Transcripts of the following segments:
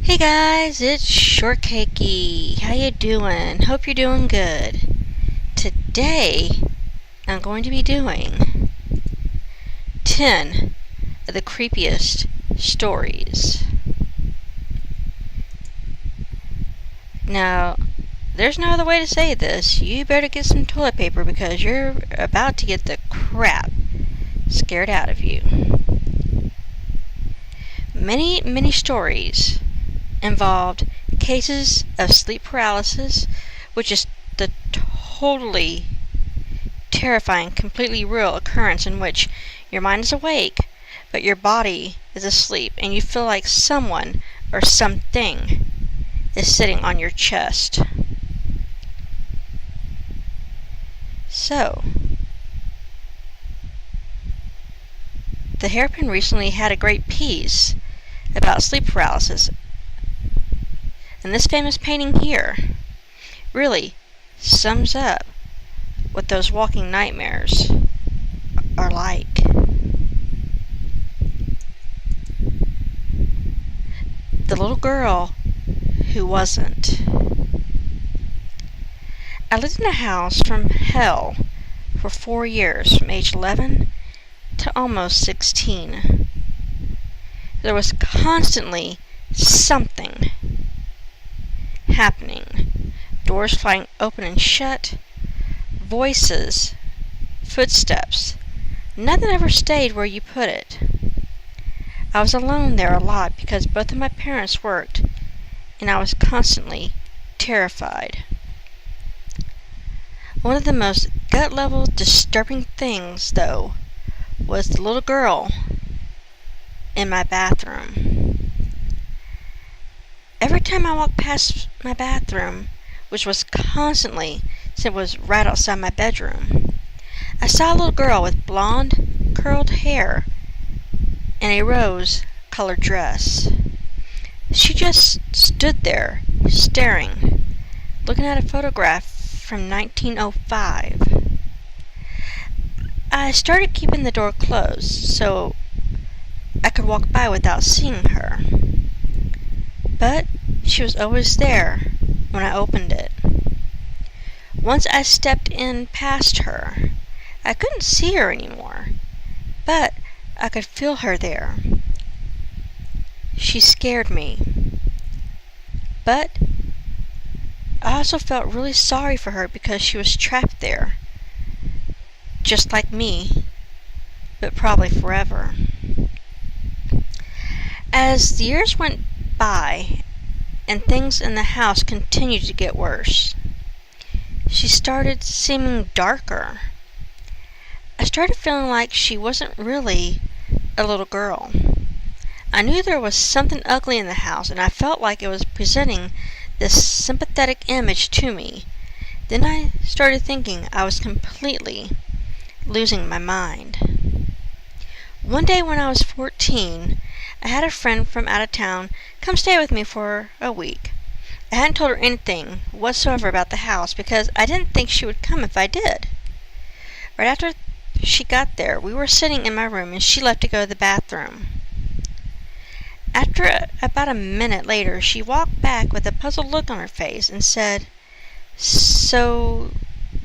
Hey guys, it's Shortcakey. How you doing? Hope you're doing good. Today, I'm going to be doing 10 of the creepiest stories. Now, there's no other way to say this. You better get some toilet paper because you're about to get the crap scared out of you. Many stories involved cases of sleep paralysis, which is the totally terrifying, completely real occurrence in which your mind is awake, but your body is asleep, and you feel like someone or something is sitting on your chest. So, the Hairpin recently had a great piece about sleep paralysis, and this famous painting here really sums up what those walking nightmares are like. The little girl who wasn't. I lived in a house from hell for 4 years, from age 11 to almost 16. There was constantly something happening. Doors flying open and shut, voices, footsteps. Nothing ever stayed where you put it. I was alone there a lot because both of my parents worked, and I was constantly terrified. One of the most gut-level disturbing things, though, was the little girl in my bathroom. Every time I walked past my bathroom, which was constantly, since it was right outside my bedroom, I saw a little girl with blonde, curled hair and a rose-colored dress. She just stood there, staring, looking at a photograph from 1905. I started keeping the door closed so I could walk by without seeing her. But she was always there when I opened it. Once I stepped in past her, I couldn't see her anymore, but I could feel her there. She scared me. But I also felt really sorry for her because she was trapped there, just like me, but probably forever. As the years went by and things in the house continued to get worse, she started seeming darker. I started feeling like she wasn't really a little girl. I knew there was something ugly in the house, and I felt like it was presenting this sympathetic image to me. Then I started thinking I was completely losing my mind. One day when I was 14, I had a friend from out of town come stay with me for a week. I hadn't told her anything whatsoever about the house because I didn't think she would come if I did. Right after she got there, we were sitting in my room and she left to go to the bathroom. After about a minute later, she walked back with a puzzled look on her face and said, "So,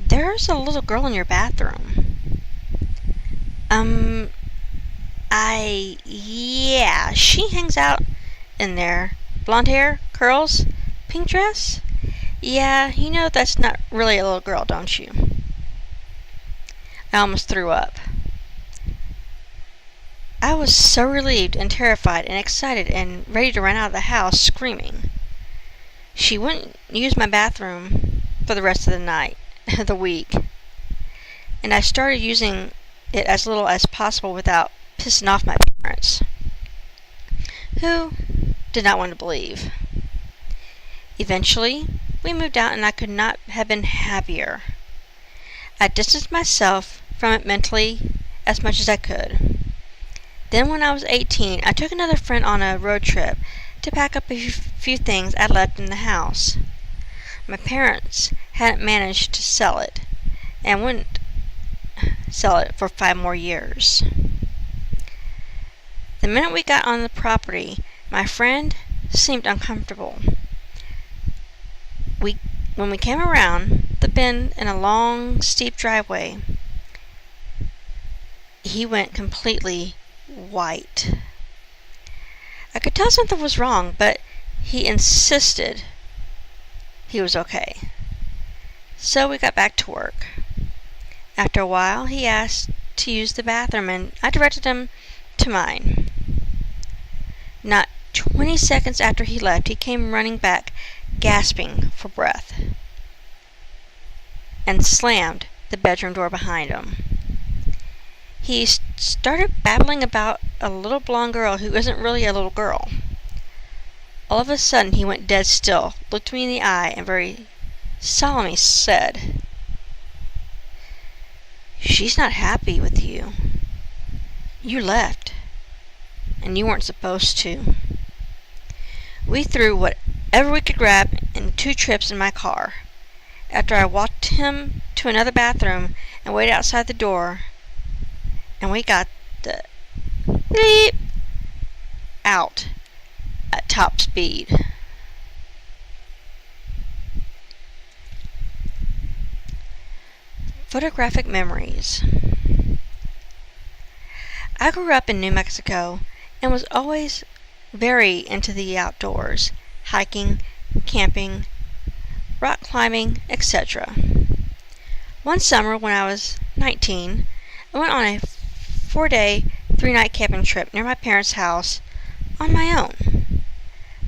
there's a little girl in your bathroom?" Yeah, she hangs out in there. Blonde hair, curls, pink dress? Yeah, you know that's not really a little girl, don't you? I almost threw up. I was so relieved and terrified and excited and ready to run out of the house screaming. She wouldn't use my bathroom for the rest of the night, the week, and I started using it as little as possible without pissing off my parents, who did not want to believe. Eventually, we moved out and I could not have been happier. I distanced myself from it mentally as much as I could. Then when I was 18, I took another friend on a road trip to pack up a few things I left in the house. My parents hadn't managed to sell it and wouldn't sell it for 5 more years. The minute we got on the property, my friend seemed uncomfortable. When we came around the bend in a long, steep driveway, he went completely white. I could tell something was wrong, but he insisted he was okay. So we got back to work. After a while, he asked to use the bathroom, and I directed him to mine. Not 20 seconds after he left, he came running back, gasping for breath, and slammed the bedroom door behind him. He started babbling about a little blonde girl who isn't really a little girl. All of a sudden, he went dead still, looked me in the eye, and very solemnly said, "She's not happy with you. You left, and you weren't supposed to." We threw whatever we could grab in 2 trips in my car. After I walked him to another bathroom and waited outside the door, and we got the bleep out at top speed. Photographic memories. I grew up in New Mexico and was always very into the outdoors, hiking, camping, rock climbing, etc. One summer when I was 19, I went on a 4-day, 3-night camping trip near my parents' house on my own.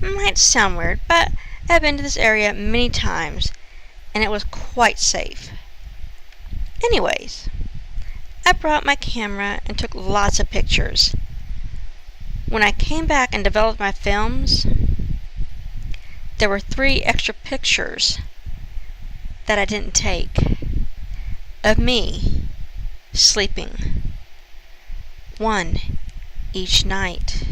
It might sound weird, but I've been to this area many times, and it was quite safe. Anyways, I brought my camera and took lots of pictures. When I came back and developed my films, there were 3 extra pictures that I didn't take of me sleeping, 1 each night.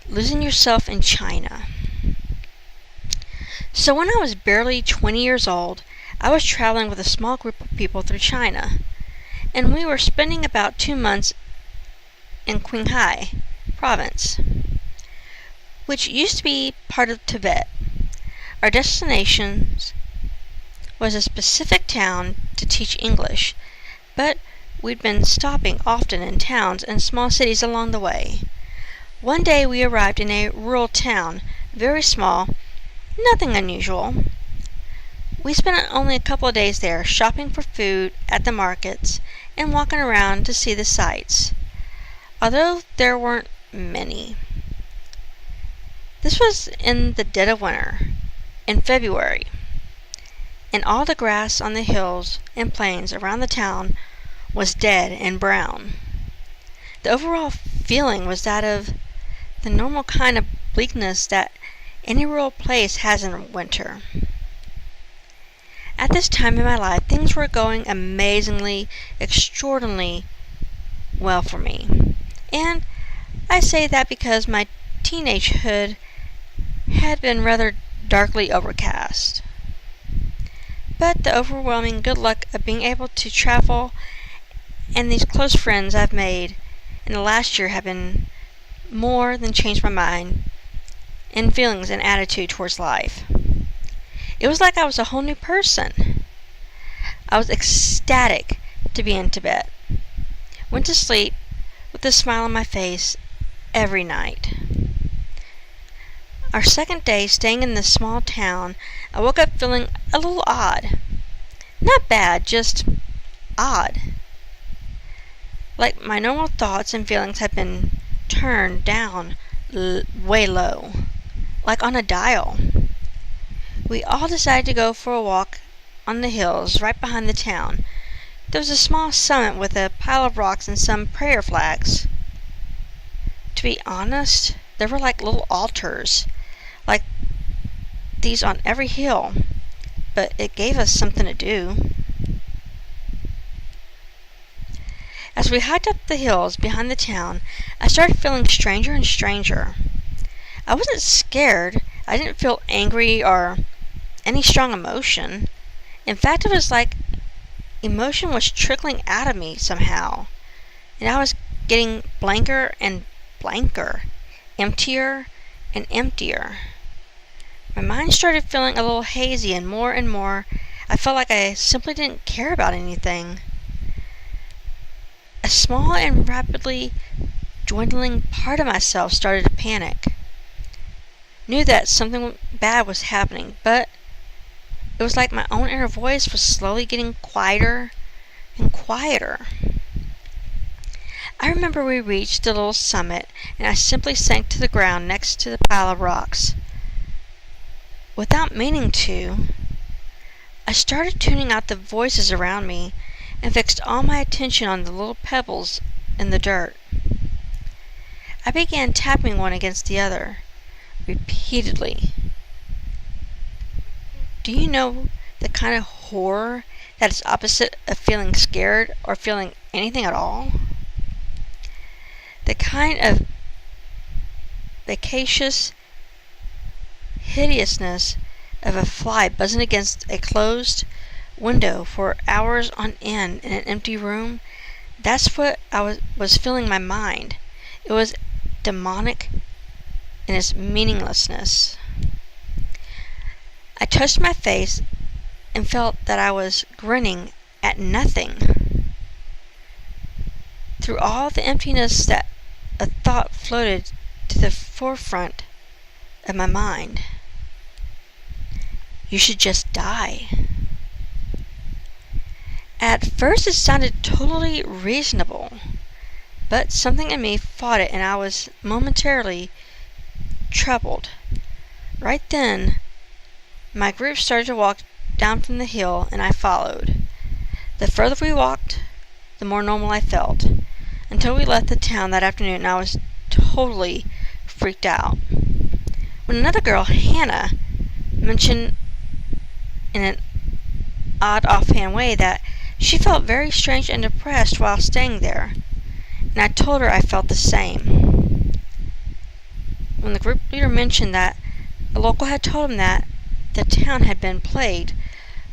Losing yourself in China. So when I was barely 20 years old, I was traveling with a small group of people through China, and we were spending about 2 months in Qinghai province, which used to be part of Tibet. Our destination was a specific town to teach English, but we'd been stopping often in towns and small cities along the way. One day we arrived in a rural town, very small, nothing unusual. We spent only a couple of days there, shopping for food at the markets and walking around to see the sights, although there weren't many. This was in the dead of winter, in February, and all the grass on the hills and plains around the town was dead and brown. The overall feeling was that of the normal kind of bleakness that any rural place has in winter. At this time in my life, things were going amazingly, extraordinarily well for me. And I say that because my teenagehood had been rather darkly overcast. But the overwhelming good luck of being able to travel and these close friends I've made in the last year have been more than changed my mind and feelings and attitude towards life. It was like I was a whole new person. I was ecstatic to be in Tibet. Went to sleep with a smile on my face every night. Our second day staying in this small town, I woke up feeling a little odd. Not bad, just odd. Like my normal thoughts and feelings had been turned down way low, like on a dial. We all decided to go for a walk on the hills right behind the town. There was a small summit with a pile of rocks and some prayer flags. To be honest, there were like little altars, like these on every hill, but it gave us something to do. As we hiked up the hills behind the town, I started feeling stranger and stranger. I wasn't scared. I didn't feel angry or any strong emotion. In fact, it was like emotion was trickling out of me somehow, and I was getting blanker and blanker, emptier and emptier. My mind started feeling a little hazy, and more I felt like I simply didn't care about anything. A small and rapidly dwindling part of myself started to panic. Knew that something bad was happening, but it was like my own inner voice was slowly getting quieter and quieter. I remember we reached the little summit, and I simply sank to the ground next to the pile of rocks. Without meaning to, I started tuning out the voices around me and fixed all my attention on the little pebbles in the dirt. I began tapping one against the other, repeatedly. Do you know the kind of horror that is opposite of feeling scared or feeling anything at all? The kind of vacacious hideousness of a fly buzzing against a closed window for hours on end in an empty room. That's what I was filling my mind. It was demonic in its meaninglessness. I touched my face and felt that I was grinning at nothing. Through all the emptiness, that a thought floated to the forefront of my mind. You should just die. At first it sounded totally reasonable, but something in me fought it, and I was momentarily troubled. Right then, my group started to walk down from the hill, and I followed. The further we walked, the more normal I felt, until we left the town that afternoon, and I was totally freaked out. When another girl, Hannah, mentioned in an odd offhand way that she felt very strange and depressed while staying there, and I told her I felt the same. When the group leader mentioned that a local had told him that the town had been plagued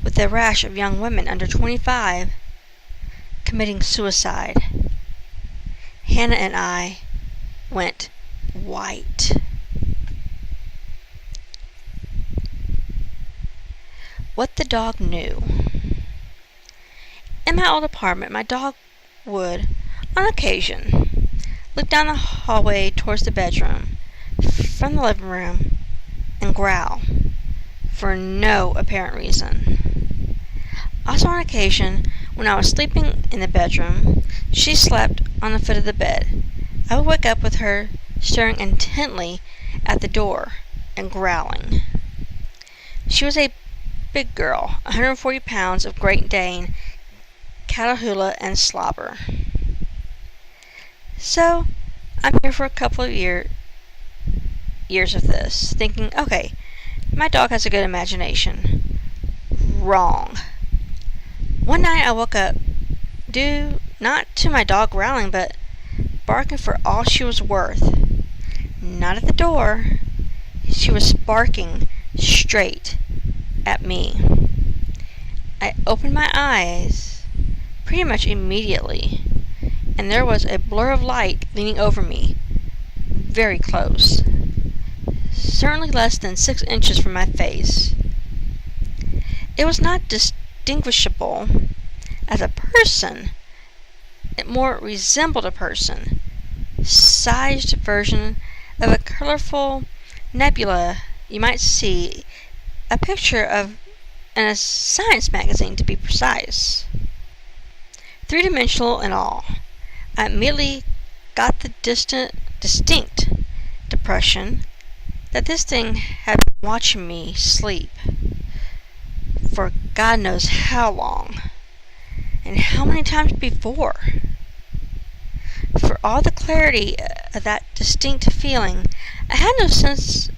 with a rash of young women under 25 committing suicide, Hannah and I went white. What the dog knew. In my old apartment, my dog would, on occasion, look down the hallway towards the bedroom from the living room and growl for no apparent reason. Also on occasion, when I was sleeping in the bedroom, she slept on the foot of the bed. I would wake up with her staring intently at the door and growling. She was a big girl, 140 pounds of Great Dane, Catahoula, and slobber. So, I'm here for a couple of years of this, thinking, okay, my dog has a good imagination. Wrong. One night I woke up, due not to my dog growling, but barking for all she was worth. Not at the door. She was barking straight at me. I opened my eyes pretty much immediately, and there was a blur of light leaning over me, very close, certainly less than 6 inches from my face. It was not distinguishable as a person. It more resembled a person, sized version of a colorful nebula you might see a picture of in a science magazine, to be precise. 3-dimensional and all. I immediately got the distinct depression that this thing had been watching me sleep for God knows how long, and how many times before. For all the clarity of that distinct feeling, I had no sense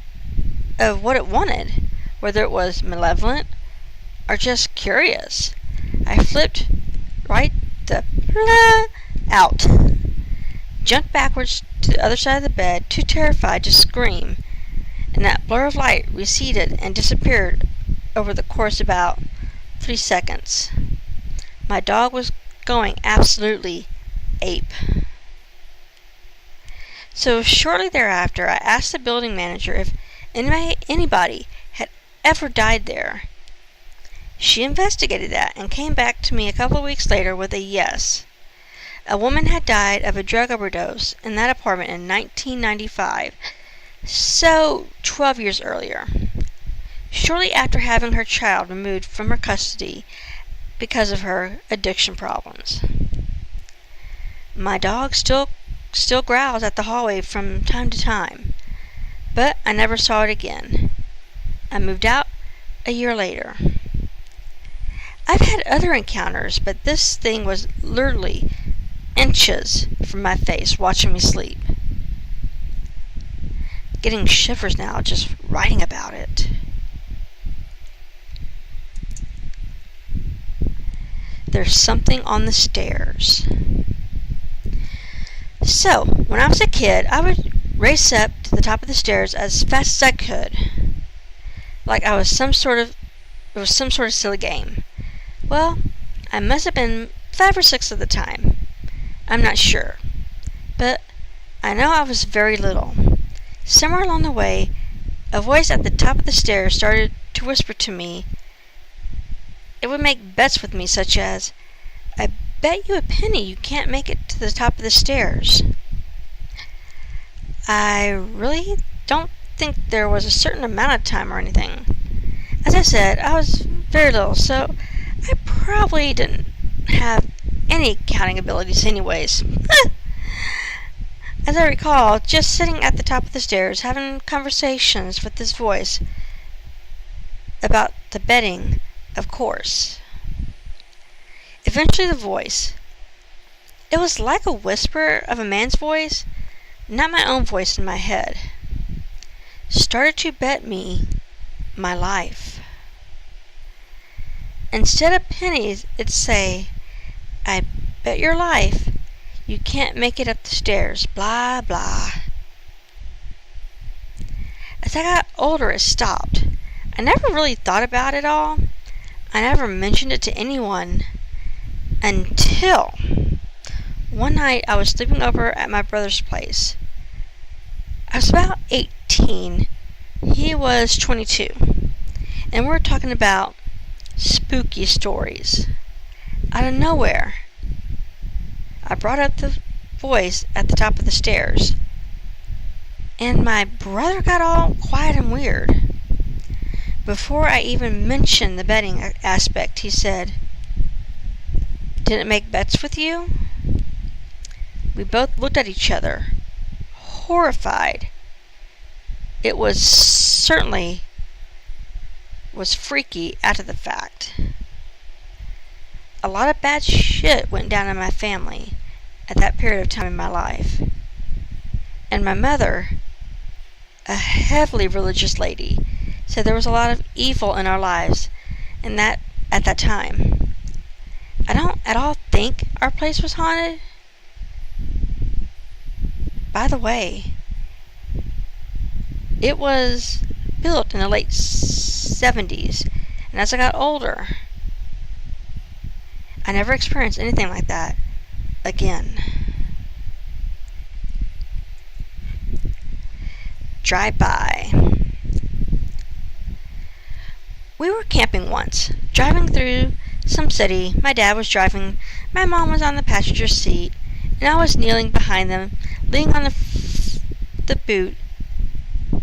of what it wanted, whether it was malevolent or just curious. I flipped right the out, jumped backwards to the other side of the bed, too terrified to scream, and that blur of light receded and disappeared over the course of about 3 seconds. My dog was going absolutely ape. So shortly thereafter, I asked the building manager if anybody had ever died there. She investigated that and came back to me a couple of weeks later with a yes. A woman had died of a drug overdose in that apartment in 1995, so 12 years earlier, shortly after having her child removed from her custody because of her addiction problems. My dog still growls at the hallway from time to time, but I never saw it again. I moved out a year later. I've had other encounters, but this thing was literally inches from my face watching me sleep. Getting shivers now just writing about it. There's something on the stairs. So, when I was a kid, I would race up to the top of the stairs as fast as I could. Like it was some sort of silly game. Well, I must have been 5 or 6 at the time. I'm not sure. But I know I was very little. Somewhere along the way, a voice at the top of the stairs started to whisper to me. It would make bets with me such as, I bet you a penny you can't make it to the top of the stairs. I really don't think there was a certain amount of time or anything. As I said, I was very little, so I probably didn't have any counting abilities anyways. As I recall, just sitting at the top of the stairs having conversations with this voice about the betting, of course. Eventually the voice, it was like a whisper of a man's voice, not my own voice in my head, started to bet me my life. Instead of pennies, it'd say, I bet your life you can't make it up the stairs, blah, blah. As I got older, it stopped. I never really thought about it all. I never mentioned it to anyone until one night I was sleeping over at my brother's place. I was about 18. He was 22. And we were talking about spooky stories. Out of nowhere, I brought up the voice at the top of the stairs, and my brother got all quiet and weird. Before I even mentioned the betting aspect, he said, Did it make bets with you? We both looked at each other, horrified. It was certainly freaky after the fact. A lot of bad shit went down in my family at that period of time in my life. And my mother, a heavily religious lady, said there was a lot of evil in our lives and that at that time. I don't at all think our place was haunted. By the way, it was built in the late 70s, and as I got older, I never experienced anything like that again. Drive-by. We were camping once, driving through some city. My dad was driving, my mom was on the passenger seat, and I was kneeling behind them, leaning on the boot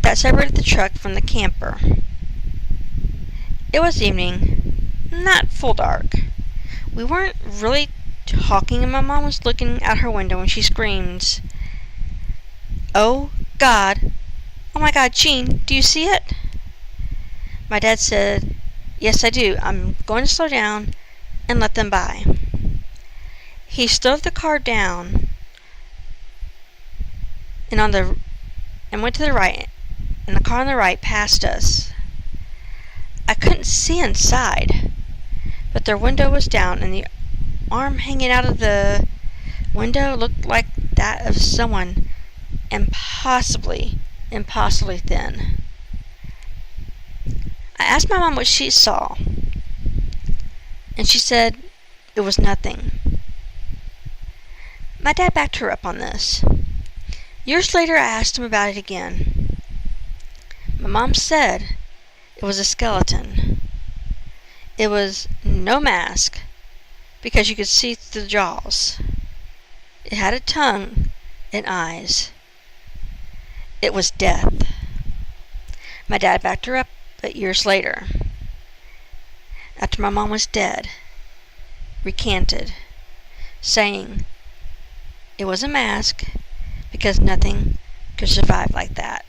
that separated the truck from the camper. It was evening, not full dark. We weren't really talking, and my mom was looking out her window when she screamed, "Oh, God! Oh my God, Gene, do you see it?" My dad said, "Yes, I do. I'm going to slow down and let them by." He slowed the car down and went to the right, and the car on the right passed us. I couldn't see inside, but their window was down, and the arm hanging out of the window looked like that of someone impossibly thin. I asked my mom what she saw, and she said it was nothing. My dad backed her up on this. Years later, I asked him about it again. My mom said it was a skeleton. It was no mask, because you could see through the jaws. It had a tongue and eyes. It was death. My dad backed her up, but years later, after my mom was dead, recanted, saying it was a mask because nothing could survive like that.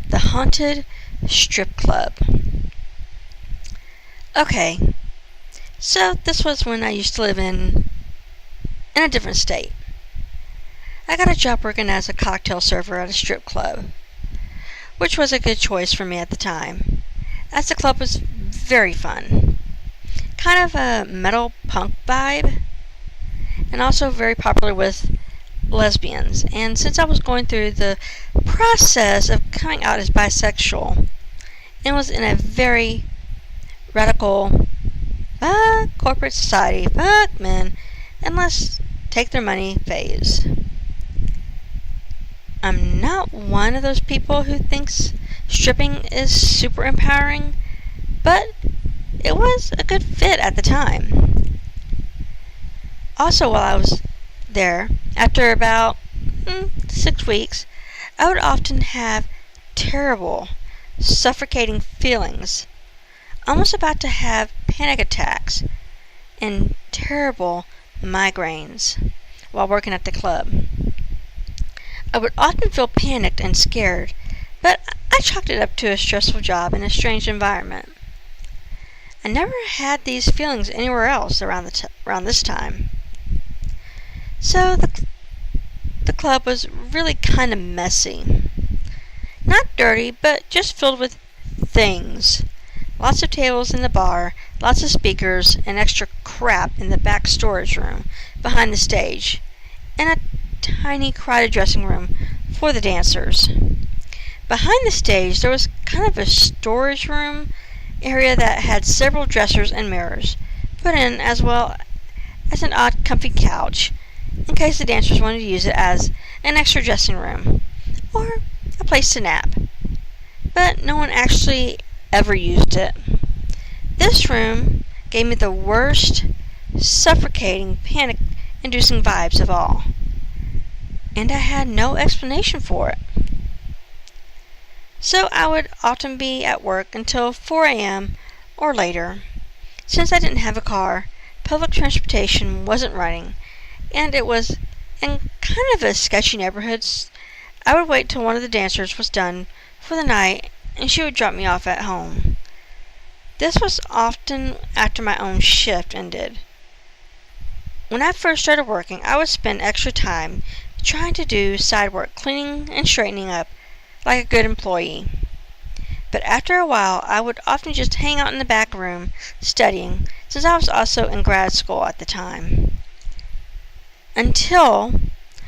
The Haunted Strip Club. Okay, so this was when I used to live in a different state. I got a job working as a cocktail server at a strip club, which was a good choice for me at the time, as the club was very fun. Kind of a metal punk vibe, and also very popular with lesbians. And since I was going through the process of coming out as bisexual, and was in a very radical corporate society, fuck men, and let's take their money phase. I'm not one of those people who thinks stripping is super empowering, but it was a good fit at the time. Also, while I was there, after about 6 weeks, I would often have terrible, suffocating feelings, almost about to have panic attacks and terrible migraines while working at the club. I would often feel panicked and scared, but I chalked it up to a stressful job in a strange environment. I never had these feelings anywhere else around this time. So the club was really kind of messy. Not dirty, but just filled with things. Lots of tables in the bar, lots of speakers, and extra crap in the back storage room behind the stage, and a tiny crowded dressing room for the dancers. Behind the stage there was kind of a storage room area that had several dressers and mirrors put in, as well as an odd comfy couch in case the dancers wanted to use it as an extra dressing room or a place to nap. But no one actually ever used it. This room gave me the worst, suffocating, panic-inducing vibes of all, and I had no explanation for it. So I would often be at work until 4 a.m. or later. Since I didn't have a car, public transportation wasn't running, and it was in kind of a sketchy neighborhood, I would wait till one of the dancers was done for the night and she would drop me off at home. This was often after my own shift ended. When I first started working, I would spend extra time trying to do side work, cleaning and straightening up like a good employee. But after a while, I would often just hang out in the back room studying, since I was also in grad school at the time. Until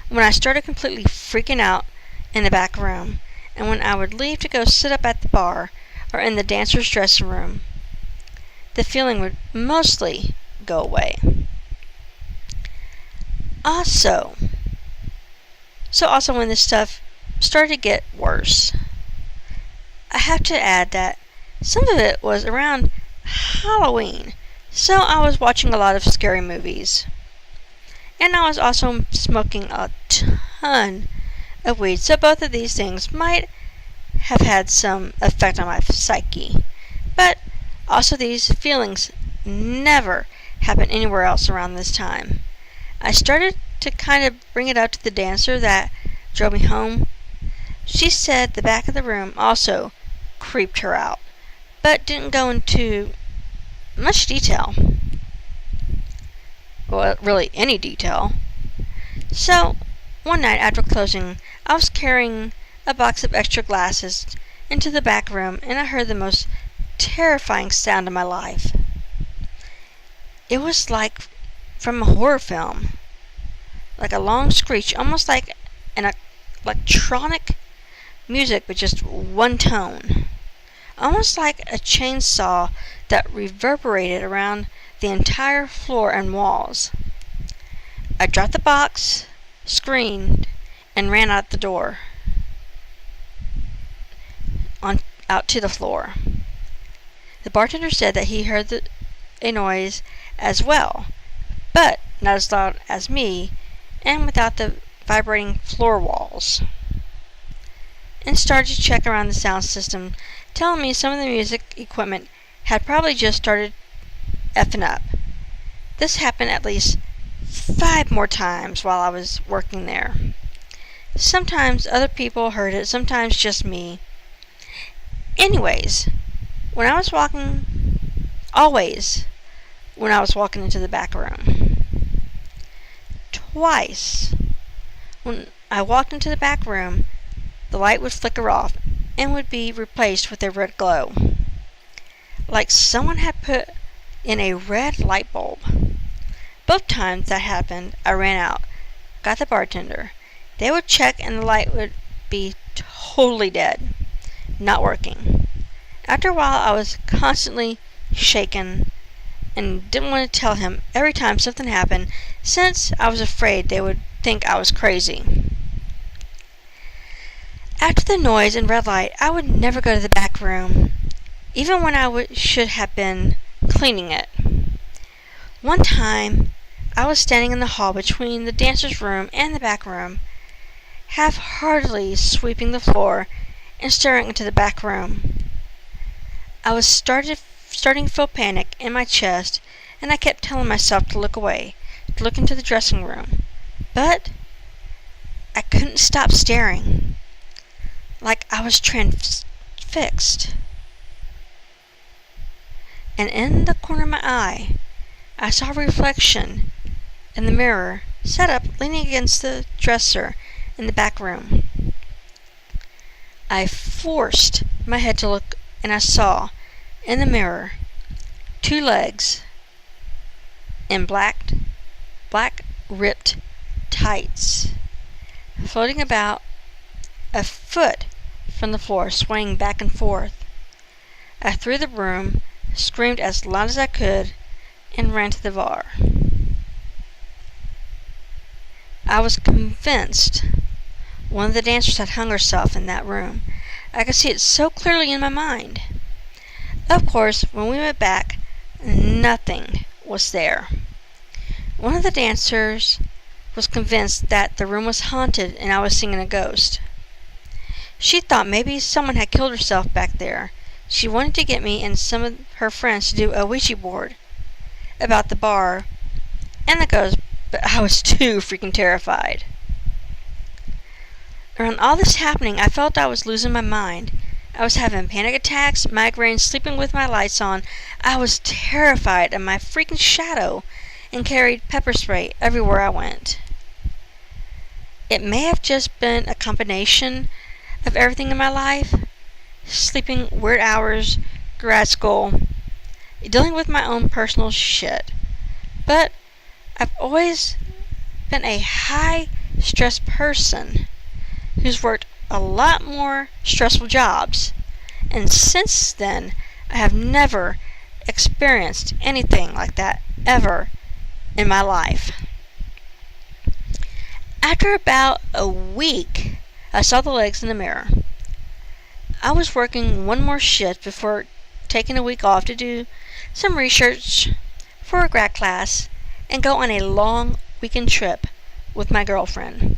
when I started completely freaking out in the back room, and when I would leave to go sit up at the bar or in the dancer's dressing room, the feeling would mostly go away. Also when this stuff started to get worse, I have to add that some of it was around Halloween, so I was watching a lot of scary movies. And I was also smoking a ton of weed, so both of these things might have had some effect on my psyche. But also these feelings never happened anywhere else around this time. I started to kind of bring it up to the dancer that drove me home. She said the back of the room also creeped her out, but didn't go into much detail. Well, really any detail. So, one night after closing, I was carrying a box of extra glasses into the back room, and I heard the most terrifying sound of my life. It was like from a horror film. Like a long screech, almost like an electronic music with just one tone. Almost like a chainsaw that reverberated around the entire floor and walls. I dropped the box, screamed, and ran out the door, out to the floor. The bartender said that he heard a noise as well, but not as loud as me, and without the vibrating floor walls, and started to check around the sound system, telling me some of the music equipment had probably just started effing up. This happened at least 5 more times while I was working there. Sometimes other people heard it, sometimes just me. Anyways, always when I was walking into the back room. Twice, when I walked into the back room, the light would flicker off and would be replaced with a red glow, like someone had put in a red light bulb. Both times that happened, I ran out, got the bartender. They would check and the light would be totally dead, not working. After a while, I was constantly shaken and didn't want to tell him every time something happened, since I was afraid they would think I was crazy. After the noise and red light, I would never go to the back room, even when I should have been cleaning it. One time, I was standing in the hall between the dancer's room and the back room, half-heartedly sweeping the floor and staring into the back room. I was starting to feel panic in my chest, and I kept telling myself to look away, to look into the dressing room. But I couldn't stop staring, like I was transfixed. And in the corner of my eye, I saw a reflection in the mirror, set up leaning against the dresser in the back room. I forced my head to look, and I saw, in the mirror, 2 legs in black ripped tights, floating about a foot from the floor, swaying back and forth. I threw the broom, screamed as loud as I could, and ran to the bar. I was convinced one of the dancers had hung herself in that room. I could see it so clearly in my mind. Of course, when we went back, nothing was there. One of the dancers was convinced that the room was haunted and I was seeing a ghost. She thought maybe someone had killed herself back there. She wanted to get me and some of her friends to do a Ouija board about the bar and the ghost, but I was too freaking terrified. Around all this happening, I felt I was losing my mind. I was having panic attacks, migraines, sleeping with my lights on. I was terrified of my freaking shadow and carried pepper spray everywhere I went. It may have just been a combination of everything in my life. Sleeping weird hours, grad school, dealing with my own personal shit. But I've always been a high-stress person who's worked a lot more stressful jobs, and since then I have never experienced anything like that ever in my life. After about a week, I saw the legs in the mirror. I was working one more shift before taking a week off to do some research for a grad class and go on a long weekend trip with my girlfriend.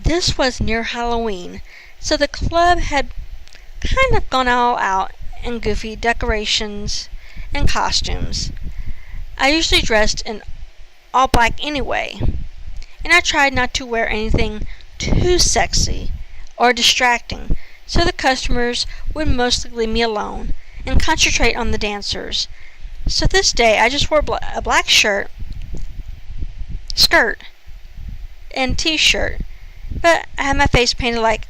This was near Halloween, so the club had kind of gone all out in goofy decorations and costumes. I usually dressed in all black anyway, and I tried not to wear anything too sexy or distracting, so the customers would mostly leave me alone and concentrate on the dancers. So this day I just wore a black skirt, and t-shirt, but I had my face painted like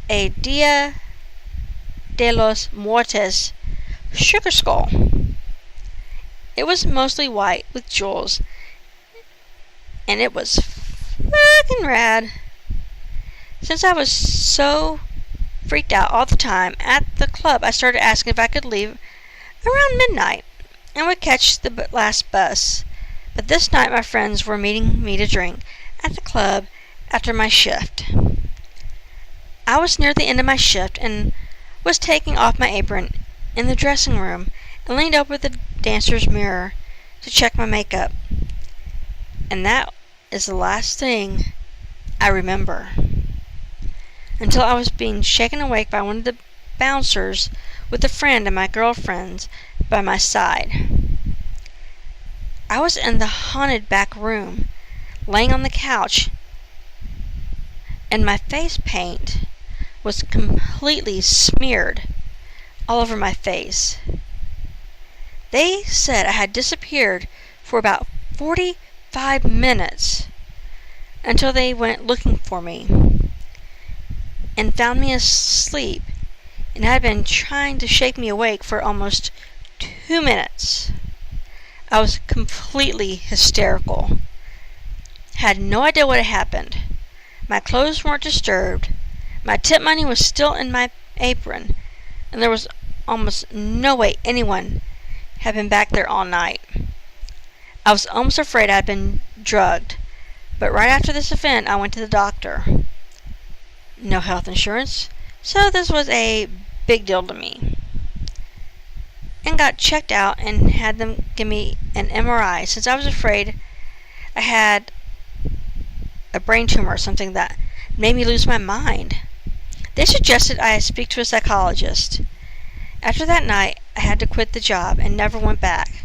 a Dia de los Muertos sugar skull. It was mostly white with jewels, and it was fucking rad. Since I was so freaked out all the time at the club, I started asking if I could leave around midnight and would catch the last bus. But this night my friends were meeting me to drink at the club after my shift. I was near the end of my shift and was taking off my apron in the dressing room and leaned over the dancer's mirror to check my makeup. And that is the last thing I remember, until I was being shaken awake by one of the bouncers with a friend and my girlfriends by my side. I was in the haunted back room, laying on the couch, and my face paint was completely smeared all over my face. They said I had disappeared for about 45 minutes until they went looking for me and found me asleep and had been trying to shake me awake for almost 2 minutes. I was completely hysterical. Had no idea what had happened. My clothes weren't disturbed. My tip money was still in my apron, and there was almost no way anyone had been back there all night. I was almost afraid I'd been drugged, but right after this event I went to the doctor. No health insurance, so this was a big deal to me. And got checked out and had them give me an MRI since I was afraid I had a brain tumor or something that made me lose my mind. They suggested I speak to a psychologist. After that night, I had to quit the job and never went back.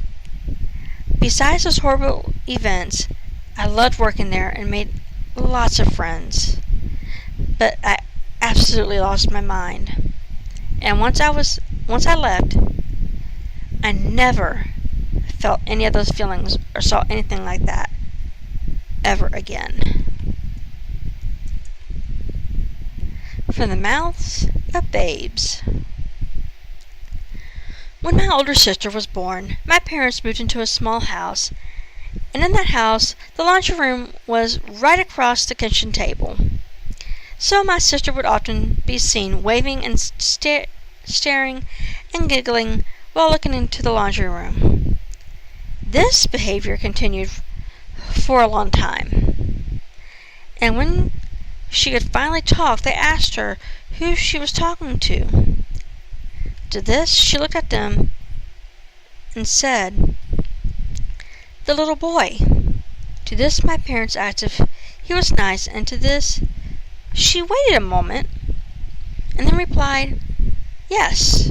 Besides those horrible events, I loved working there and made lots of friends. But I absolutely lost my mind. And once I left, I never felt any of those feelings or saw anything like that ever again. From the mouths of babes. When my older sister was born, my parents moved into a small house, and in that house, the laundry room was right across the kitchen table. So my sister would often be seen waving and staring and giggling while looking into the laundry room. This behavior continued for a long time, and when she could finally talk, they asked her who she was talking to. To this, she looked at them and said, "The little boy." To this, my parents asked if he was nice, and to this, she waited a moment and then replied, "Yes."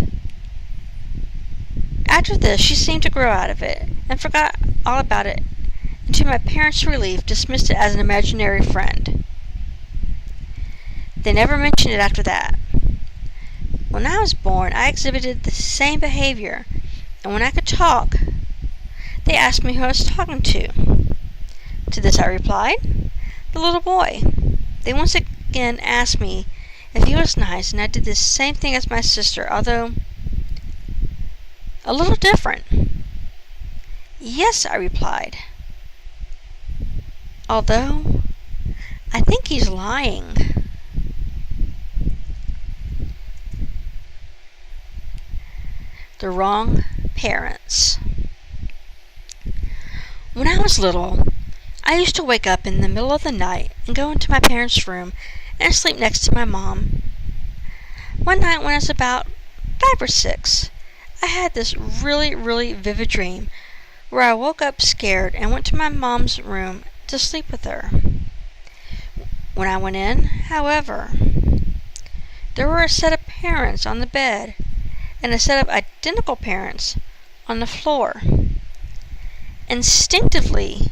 After this, she seemed to grow out of it and forgot all about it, and to my parents' relief, dismissed it as an imaginary friend. They never mentioned it after that. When I was born, I exhibited the same behavior, and when I could talk, they asked me who I was talking to. To this I replied, "The little boy." They once again asked me if he was nice, and I did the same thing as my sister, although a little different. "Yes," I replied, "although I think he's lying." The wrong parents. When I was little, I used to wake up in the middle of the night and go into my parents' room and sleep next to my mom. One night when I was about 5 or 6, I had this really vivid dream where I woke up scared and went to my mom's room to sleep with her. When I went in, however, there were a set of parents on the bed and a set of identical parents on the floor. Instinctively,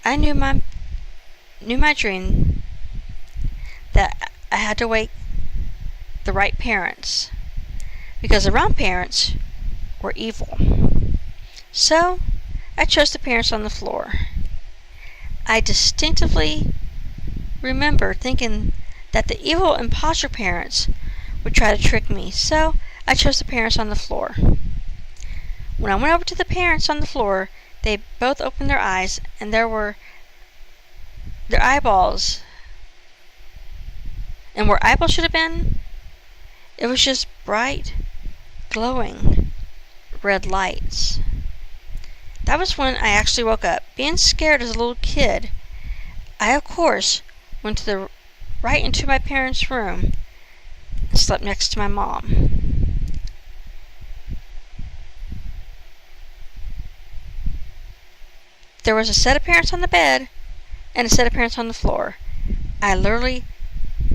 I knew my dream that I had to wake the right parents, because the wrong parents were evil. So, I chose the parents on the floor. I distinctively remember thinking that the evil imposter parents would try to trick me, so I chose the parents on the floor. When I went over to the parents on the floor, they both opened their eyes, and there were their eyeballs. And where eyeballs should have been, it was just bright, glowing red lights. That was when I actually woke up. Being scared as a little kid, I, of course, went right into my parents' room and slept next to my mom. There was a set of parents on the bed and a set of parents on the floor. I literally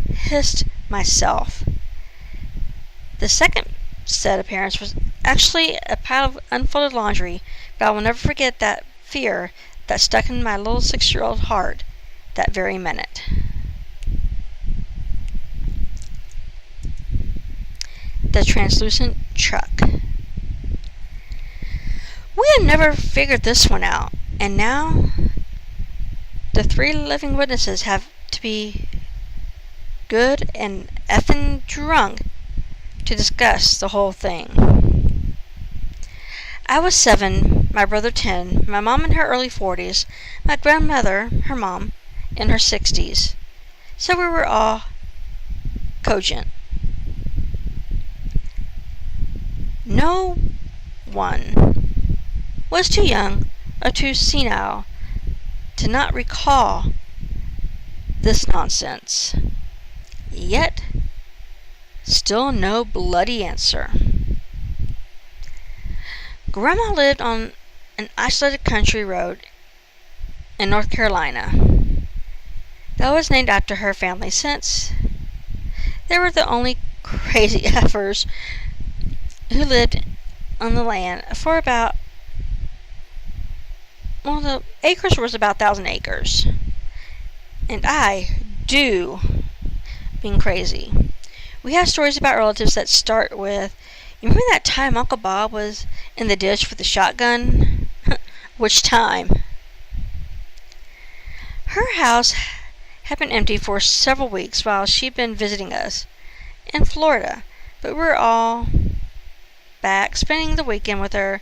hissed myself. The second set of parents was actually a pile of unfolded laundry, but I will never forget that fear that stuck in my little 6-year-old heart that very minute. The translucent truck. We had never figured this one out, and now the 3 living witnesses have to be good and effing drunk to discuss the whole thing. I was 7, my brother 10, my mom in her early 40s, my grandmother, her mom, in her 60s. So we were all cogent. No one was too young or too senile to not recall this nonsense. Yet, still no bloody answer. Grandma lived on an isolated country road in North Carolina that was named after her family, since they were the only crazy effers who lived on the land for about, well, the acres was about 1,000 acres. And I do being crazy. We have stories about relatives that start with, you remember that time Uncle Bob was in the ditch with the shotgun? Which time? Her house had been empty for several weeks while she'd been visiting us in Florida, but we were all back spending the weekend with her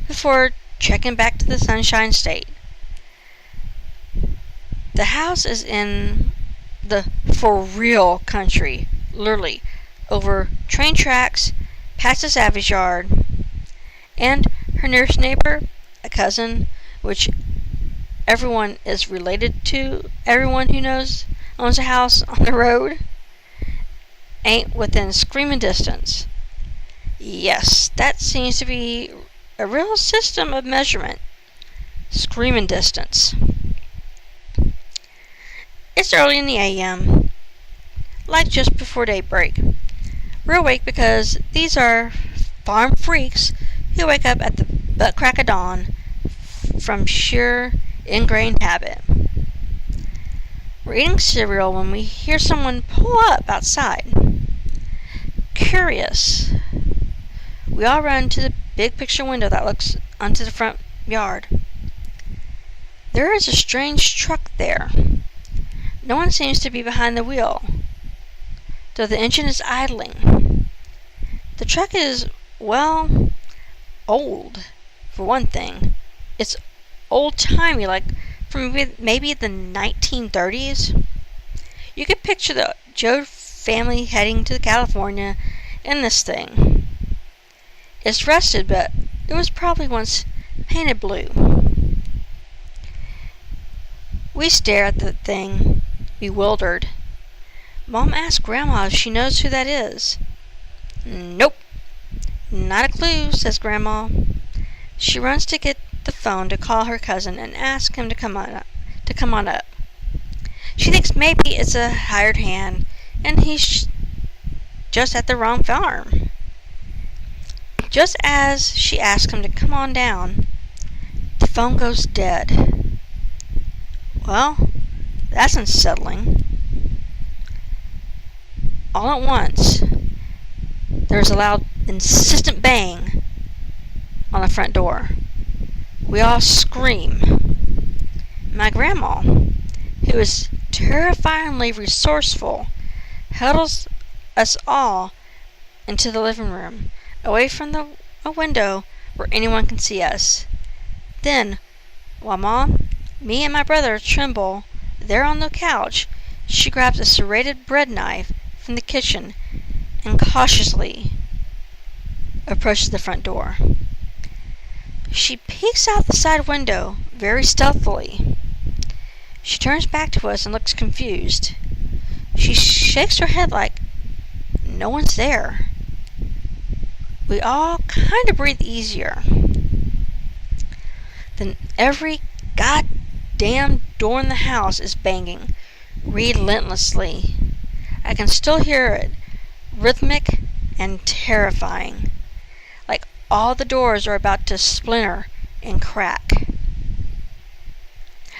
before checking back to the Sunshine State. The house is in the for real country, literally, over train tracks, past a savage yard, and her nearest neighbor, a cousin, which everyone is related to, everyone who owns a house on the road, ain't within screaming distance. Yes, that seems to be a real system of measurement. Screaming distance. It's early in the a.m., like just before daybreak. We're awake because these are farm freaks who wake up at the butt crack of dawn from sheer ingrained habit. We're eating cereal when we hear someone pull up outside. Curious, we all run to the big picture window that looks onto the front yard. There is a strange truck there. No one seems to be behind the wheel, though the engine is idling. The truck is, well, old, for one thing. It's old-timey, like from maybe the 1930s. You could picture the Joe family heading to California in this thing. It's rusted, but it was probably once painted blue. We stare at the thing, bewildered. Mom asks Grandma if she knows who that is. Nope. Not a clue, says Grandma. She runs to get the phone to call her cousin and ask him to come on up. She thinks maybe it's a hired hand and he's just at the wrong farm. Just as she asks him to come on down, the phone goes dead. Well, that's unsettling. All at once, there's a loud, insistent bang on the front door. We all scream. My grandma, who is terrifyingly resourceful, huddles us all into the living room, away from a window where anyone can see us. Then, while Mom, me, and my brother tremble there on the couch, she grabs a serrated bread knife from the kitchen and cautiously approaches the front door. She peeks out the side window very stealthily. She turns back to us and looks confused. She shakes her head like no one's there. We all kind of breathe easier. Then every goddamn door in the house is banging relentlessly. I can still hear it, rhythmic and terrifying, like all the doors are about to splinter and crack.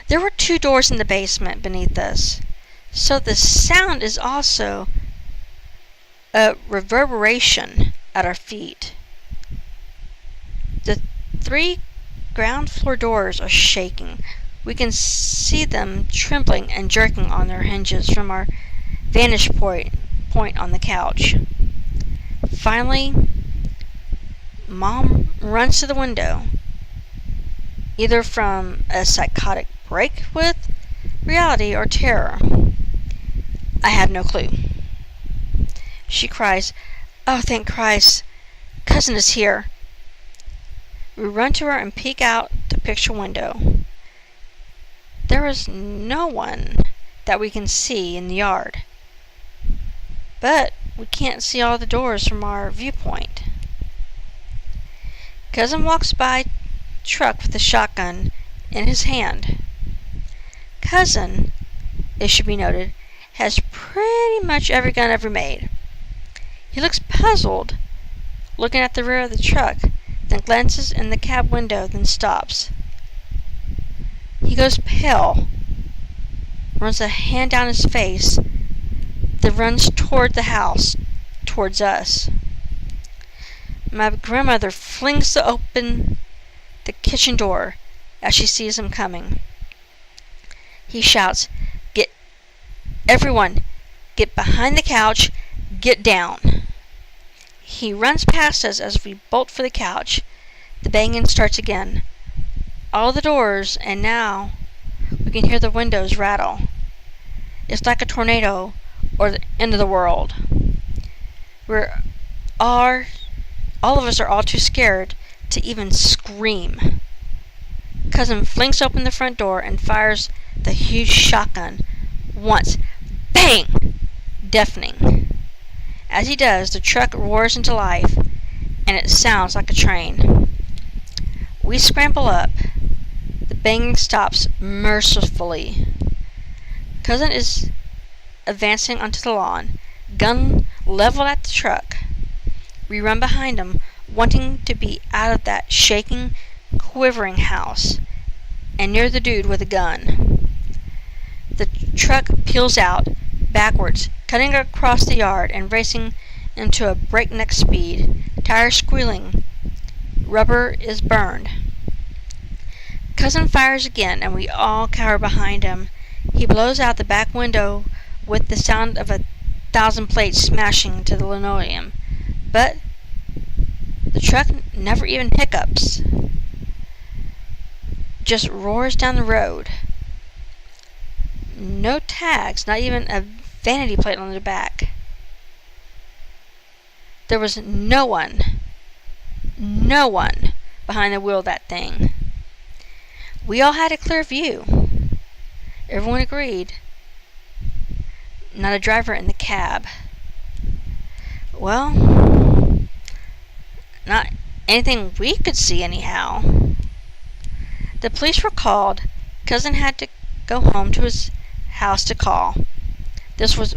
There were 2 doors in the basement beneath us, so the sound is also a reverberation at our feet. The 3 ground floor doors are shaking. We can see them trembling and jerking on their hinges from our vantage point on the couch. Finally, Mom runs to the window, either from a psychotic break with reality or terror. I have no clue. She cries, "Oh, thank Christ, Cousin is here." We run to her and peek out the picture window. There is no one that we can see in the yard, but we can't see all the doors from our viewpoint. Cousin walks by truck with a shotgun in his hand. Cousin, it should be noted, has pretty much every gun ever made. He looks puzzled, looking at the rear of the truck, then glances in the cab window, then stops. He goes pale, runs a hand down his face, then runs toward the house, towards us. My grandmother flings open the kitchen door as she sees him coming. He shouts, "Everyone, get behind the couch, get down." He runs past us as we bolt for the couch. The banging starts again. All the doors, and now we can hear the windows rattle. It's like a tornado or the end of the world. All of us are all too scared to even scream. Cousin flings open the front door and fires the huge shotgun. Once. Bang! Deafening. As he does, the truck roars into life, and it sounds like a train. We scramble up. The banging stops mercifully. Cousin is advancing onto the lawn, gun leveled at the truck. We run behind him, wanting to be out of that shaking, quivering house, and near the dude with a gun. The truck peels out, backwards, cutting across the yard and racing into a breakneck speed, tires squealing. Rubber is burned. Cousin fires again, and we all cower behind him. He blows out the back window with the sound of 1,000 plates smashing into the linoleum. But the truck never even hiccups. Just roars down the road. No tags, not even a vanity plate on the back. There was no one behind the wheel of that thing. We all had a clear view. Everyone agreed. Not a driver in the cab. Well, not anything we could see anyhow. The police were called. Cousin had to go home to his house to call. This was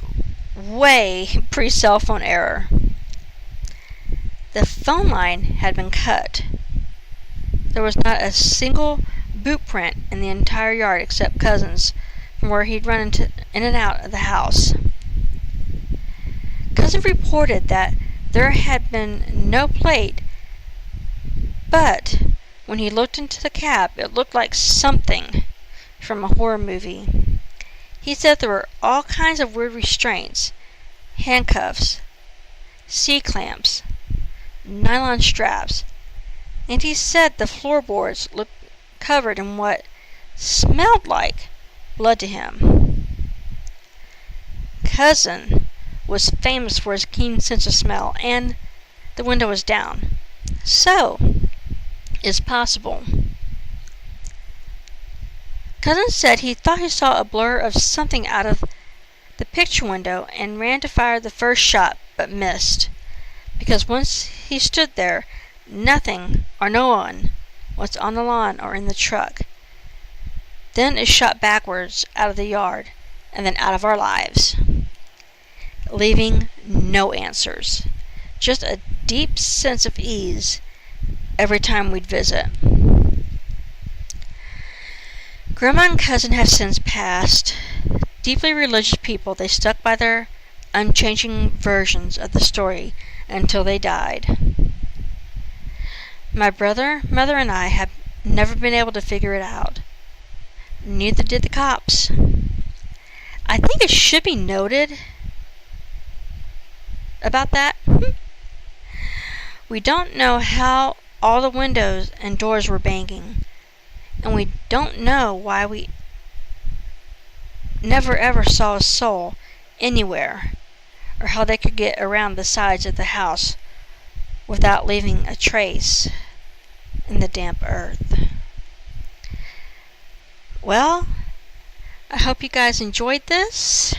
way pre-cell phone era. The phone line had been cut. There was not a single boot print in the entire yard except Cousin's, from where he'd run in and out of the house. Cousin reported that there had been no plate, but when he looked into the cab, it looked like something from a horror movie. He said there were all kinds of weird restraints, handcuffs, C-clamps, nylon straps, and he said the floorboards looked covered in what smelled like blood to him. Cousin was famous for his keen sense of smell, and the window was down. So, is possible. Cousin said he thought he saw a blur of something out of the picture window and ran to fire the first shot but missed, because once he stood there, nothing or no one was on the lawn or in the truck. Then it shot backwards out of the yard and then out of our lives, leaving no answers, just a deep sense of ease every time we'd visit. Grandma and cousin have since passed. Deeply religious people, they stuck by their unchanging versions of the story until they died. My brother, mother, and I have never been able to figure it out. Neither did the cops. I think it should be noted about that. We don't know how all the windows and doors were banging, and we don't know why we never ever saw a soul anywhere, or how they could get around the sides of the house without leaving a trace in the damp earth. Well, I hope you guys enjoyed this.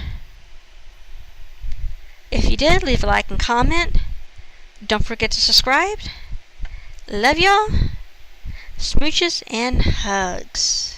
If you did, leave a like and comment. Don't forget to subscribe. Love y'all. Smooches and hugs.